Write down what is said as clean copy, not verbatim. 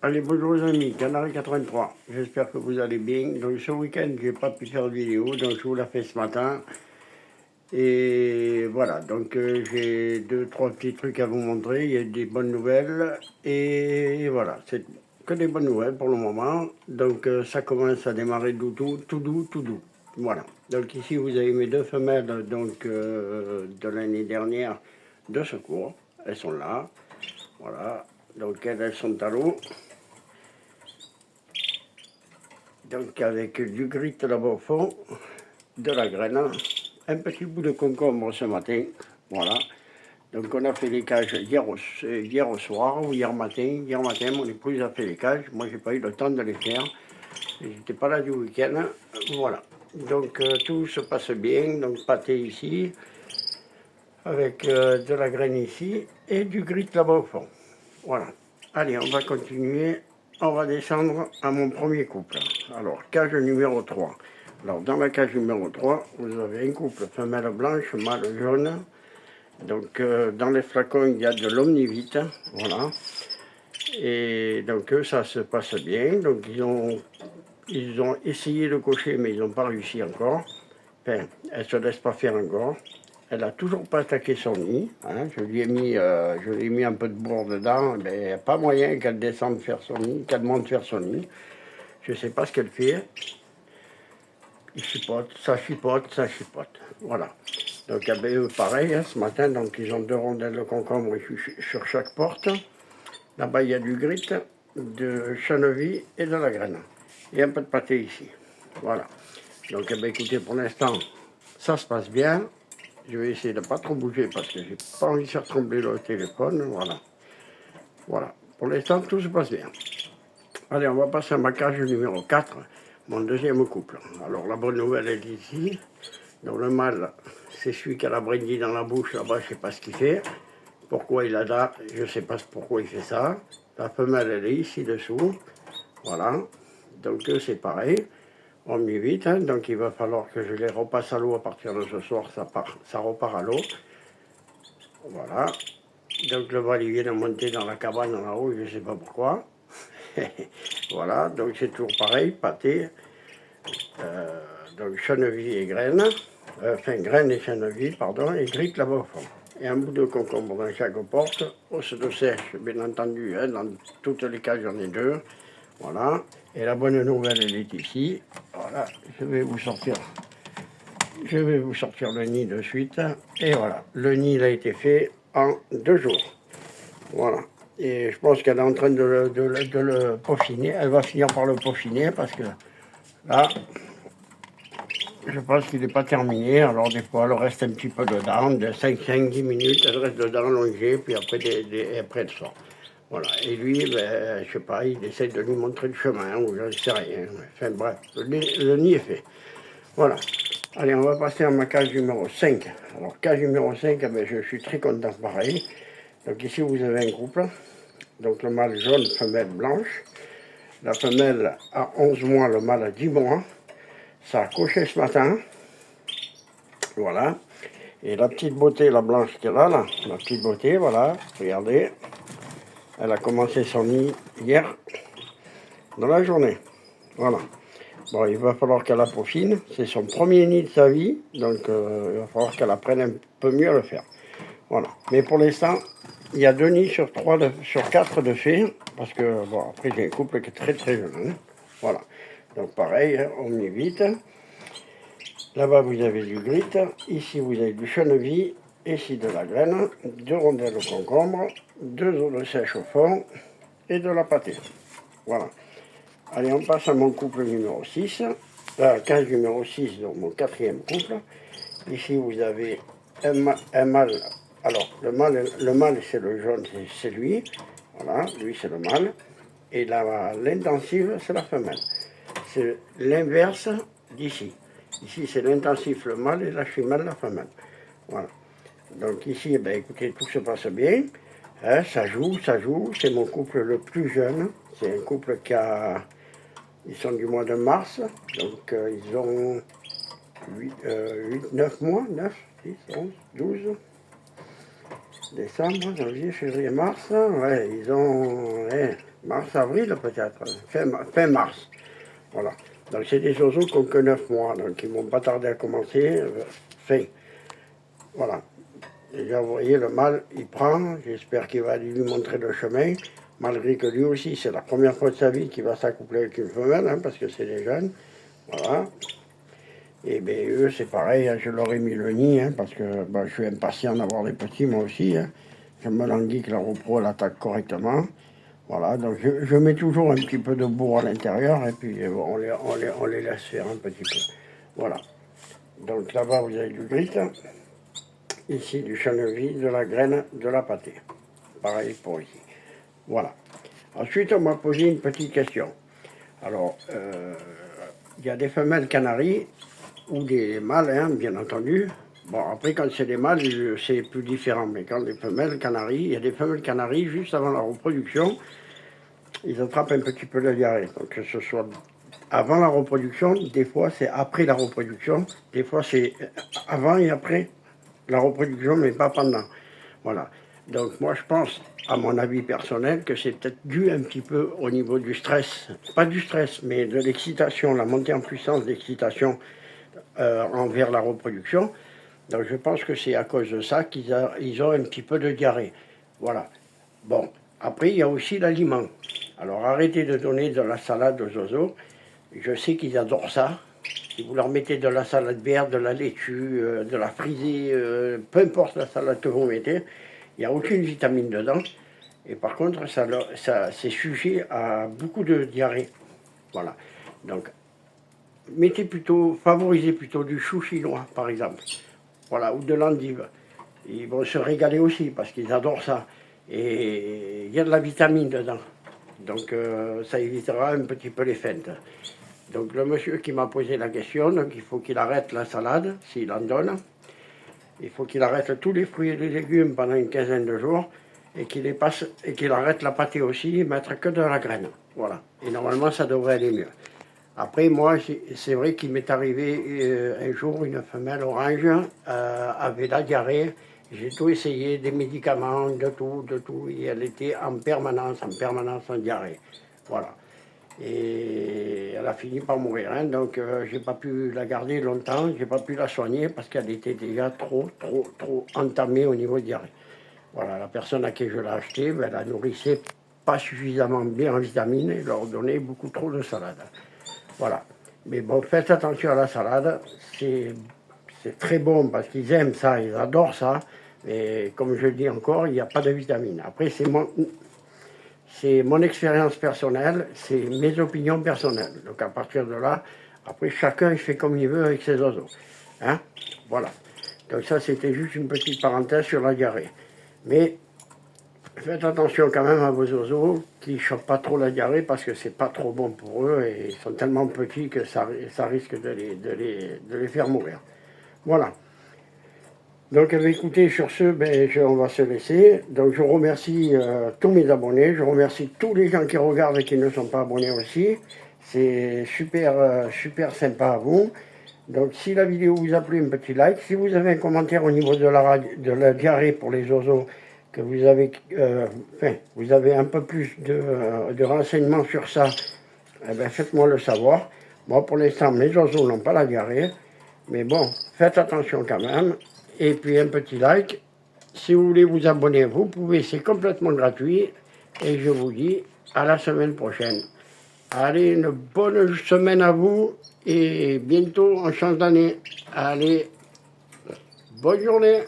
Allez, bonjour les amis, Canal 83. J'espère que vous allez bien. Donc ce week-end, j'ai pas pu faire de vidéo, donc je vous la fais ce matin. Et voilà, donc j'ai deux, trois petits trucs à vous montrer. Il y a des bonnes nouvelles. Et voilà, c'est que des bonnes nouvelles pour le moment. Donc ça commence à démarrer tout doux, tout doux. Voilà. Donc ici, vous avez mes deux femelles donc, de l'année dernière de secours. Elles sont là. Voilà. Donc elles sont à l'eau. Donc avec du grit là-bas au fond, de la graine, un petit bout de concombre ce matin, voilà. Donc on a fait les cages hier au soir ou hier matin mon épouse a fait les cages, moi j'ai pas eu le temps de les faire, j'étais pas là du week-end, voilà. Donc tout se passe bien, donc pâté ici, avec de la graine ici et du grit là-bas au fond, voilà. Allez, on va continuer. On va descendre à mon premier couple. Alors, cage numéro 3. Alors, dans la cage numéro 3, vous avez un couple femelle blanche, mâle jaune. Donc, dans les flacons, il y a de l'omnivite. Voilà. Et donc, ça se passe bien. Donc, ils ont essayé de cocher, mais ils n'ont pas réussi encore. Enfin, elle ne se laisse pas faire encore. Elle n'a toujours pas attaqué son nid. Hein. Je lui ai mis un peu de bourre dedans. Mais il n'y a pas moyen qu'elle descende faire son nid, qu'elle monte faire son nid. Je ne sais pas ce qu'elle fait. Il chipote, ça chipote, ça chipote. Voilà. Donc, eux, pareil, hein, ce matin, donc, ils ont 2 rondelles de concombre sur chaque porte. Là-bas, il y a du grit, de chaneville et de la graine. Et un peu de pâté ici. Voilà. Donc, écoutez, pour l'instant, ça se passe bien. Je vais essayer de ne pas trop bouger parce que j'ai pas envie de faire trembler le téléphone. Voilà. Voilà. Pour l'instant, tout se passe bien. Allez, on va passer à ma cage numéro 4, mon deuxième couple. Alors, la bonne nouvelle est ici. Donc, le mâle, c'est celui qui a la brindille dans la bouche. Là-bas, je ne sais pas ce qu'il fait. Pourquoi il a là, je ne sais pas pourquoi il fait ça. La femelle, elle est ici dessous. Voilà. Donc, eux, c'est pareil. On met vite, hein, donc il va falloir que je les repasse à l'eau à partir de ce soir, ça repart à l'eau. Voilà. Donc le val, il vient de monter dans la cabane en haut, je ne sais pas pourquoi. Voilà, donc c'est toujours pareil, pâté. Donc chaneville et graines, enfin graines et chaneville, pardon, et grit là-bas au fond. Et un bout de concombre dans chaque porte, os de sèche, bien entendu, hein, dans toutes les cases, j'en ai 2. Voilà. Et la bonne nouvelle, elle est ici. Voilà, je vais vous sortir le nid de suite. Et voilà, le nid il a été fait en 2 jours. Voilà. Et je pense qu'elle est en train de le peaufiner. Elle va finir par le peaufiner parce que là, je pense qu'il n'est pas terminé. Alors des fois, elle reste un petit peu dedans, de 5-10 minutes, elle reste dedans allongée, puis après, après elle sort. Voilà. Et lui, ben, je sais pas, il essaie de lui montrer le chemin, ou je ne sais rien. Enfin bref, le nid est fait. Voilà. Allez, on va passer à ma cage numéro 5. Alors, cage numéro 5, eh bien, je suis très content pareil. Donc ici, vous avez un couple. Donc le mâle jaune, femelle blanche. La femelle a 11 mois, le mâle a 10 mois. Ça a coché ce matin. Voilà. Et la petite beauté, la blanche qui est là, la petite beauté, voilà, regardez. Elle a commencé son nid hier, dans la journée. Voilà. Bon, il va falloir qu'elle la peaufine. C'est son premier nid de sa vie, donc il va falloir qu'elle apprenne un peu mieux à le faire. Voilà. Mais pour l'instant, il y a 2 nids sur 4 de fait, parce que, bon, après, j'ai un couple qui est très très jeune. Hein. Voilà. Donc pareil, hein, on met vite. Là-bas, vous avez du grit. Ici, vous avez du chaneville. Ici, de la graine. 2 rondelles de concombre. 2 os de sèche au fond. Et de la pâtée. Voilà. Allez, on passe à mon couple numéro 6. Cage numéro 6, donc mon 4e couple. Ici, vous avez un mâle. Alors, le mâle c'est le jaune, c'est lui. Voilà, lui, c'est le mâle. Et l'intensive, c'est la femelle. C'est l'inverse d'ici. Ici, c'est l'intensif, le mâle, et la femelle, la femelle. Voilà. Donc ici, ben, écoutez, tout se passe bien. Hein, ça joue. C'est mon couple le plus jeune. C'est un couple qui a... Ils sont du mois de mars. Donc ils ont 9 mois, 9, 10, 11, 12. Décembre, janvier, février, mars. Ouais, ils ont Mars-avril peut-être, fin mars. Voilà. Donc c'est des oiseaux qui n'ont que 9 mois, donc ils ne vont pas tarder à commencer. Fin. Voilà. Déjà, vous voyez, le mâle, il prend, j'espère qu'il va lui montrer le chemin, malgré que lui aussi, c'est la première fois de sa vie qu'il va s'accoupler avec une femelle, hein, parce que c'est des jeunes. Voilà. Et bien, eux, c'est pareil, hein, je leur ai mis le nid, hein, parce que ben, je suis impatient d'avoir des petits, moi aussi. Hein. Je me languis que la repro l'attaque correctement. Voilà, donc je mets toujours un petit peu de bourre à l'intérieur, et puis on les laisse faire un petit peu. Voilà. Donc là-bas, vous avez du grit. Ici, du chaneville, de la graine, de la pâtée. Pareil pour ici. Voilà. Ensuite, on m'a posé une petite question. Alors, il y a des femelles canaries ou des mâles, hein, bien entendu. Bon, après, quand c'est des mâles, c'est plus différent. Mais quand les femelles canaries, il y a des femelles canaries, juste avant la reproduction, ils attrapent un petit peu de diarrhée. Donc, que ce soit avant la reproduction, des fois c'est après la reproduction, des fois c'est avant et après la reproduction, mais pas pendant. Voilà. Donc moi je pense, à mon avis personnel, que c'est peut-être dû un petit peu au niveau du stress. Pas du stress, mais de l'excitation, la montée en puissance d'excitation envers la reproduction. Donc je pense que c'est à cause de ça qu'ils ont un petit peu de diarrhée. Voilà. Bon, après il y a aussi l'aliment. Alors arrêtez de donner de la salade aux oiseaux. Je sais qu'ils adorent ça. Si vous leur mettez de la salade verte, de la laitue, de la frisée, peu importe la salade que vous mettez, il n'y a aucune vitamine dedans. Et par contre, c'est sujet à beaucoup de diarrhée. Voilà. Donc, favorisez plutôt du chou chinois, par exemple. Voilà, ou de l'endive. Ils vont se régaler aussi parce qu'ils adorent ça. Et il y a de la vitamine dedans. Donc, ça évitera un petit peu les feintes. Donc le monsieur qui m'a posé la question, donc il faut qu'il arrête la salade, s'il en donne. Il faut qu'il arrête tous les fruits et les légumes pendant une quinzaine de jours et qu'il arrête la pâtée aussi et mettre que de la graine. Voilà. Et normalement, ça devrait aller mieux. Après, moi, c'est vrai qu'il m'est arrivé un jour, une femelle orange avait la diarrhée. J'ai tout essayé, des médicaments, de tout. Et elle était en permanence en diarrhée. Voilà. Et elle a fini par mourir, hein, donc j'ai pas pu la garder longtemps, j'ai pas pu la soigner parce qu'elle était déjà trop entamée au niveau de diarrhée. Voilà, la personne à qui je l'ai achetée, ben, elle la nourrissait pas suffisamment bien en vitamines et leur donnait beaucoup trop de salade. Voilà. Mais bon, faites attention à la salade, c'est très bon parce qu'ils aiment ça, ils adorent ça, mais comme je le dis encore, il n'y a pas de vitamines. Après, c'est mon expérience personnelle, c'est mes opinions personnelles. Donc à partir de là, après chacun il fait comme il veut avec ses oiseaux. Hein? Voilà. Donc ça c'était juste une petite parenthèse sur la diarrhée. Mais faites attention quand même à vos oiseaux qui ne chopent pas trop la diarrhée parce que c'est pas trop bon pour eux et ils sont tellement petits que ça risque de les faire mourir. Voilà. Donc écoutez, sur ce, on va se laisser. Donc je remercie tous mes abonnés, je remercie tous les gens qui regardent et qui ne sont pas abonnés aussi. C'est super sympa à vous. Donc si la vidéo vous a plu, un petit like. Si vous avez un commentaire au niveau de la diarrhée pour les oiseaux, que vous avez, vous avez un peu plus de renseignements sur ça, faites-moi le savoir. Moi pour l'instant, mes oiseaux n'ont pas la diarrhée. Mais bon, faites attention quand même. Et puis un petit like. Si vous voulez vous abonner, vous pouvez, c'est complètement gratuit. Et je vous dis à la semaine prochaine. Allez, une bonne semaine à vous et bientôt on change d'année. Allez, bonne journée.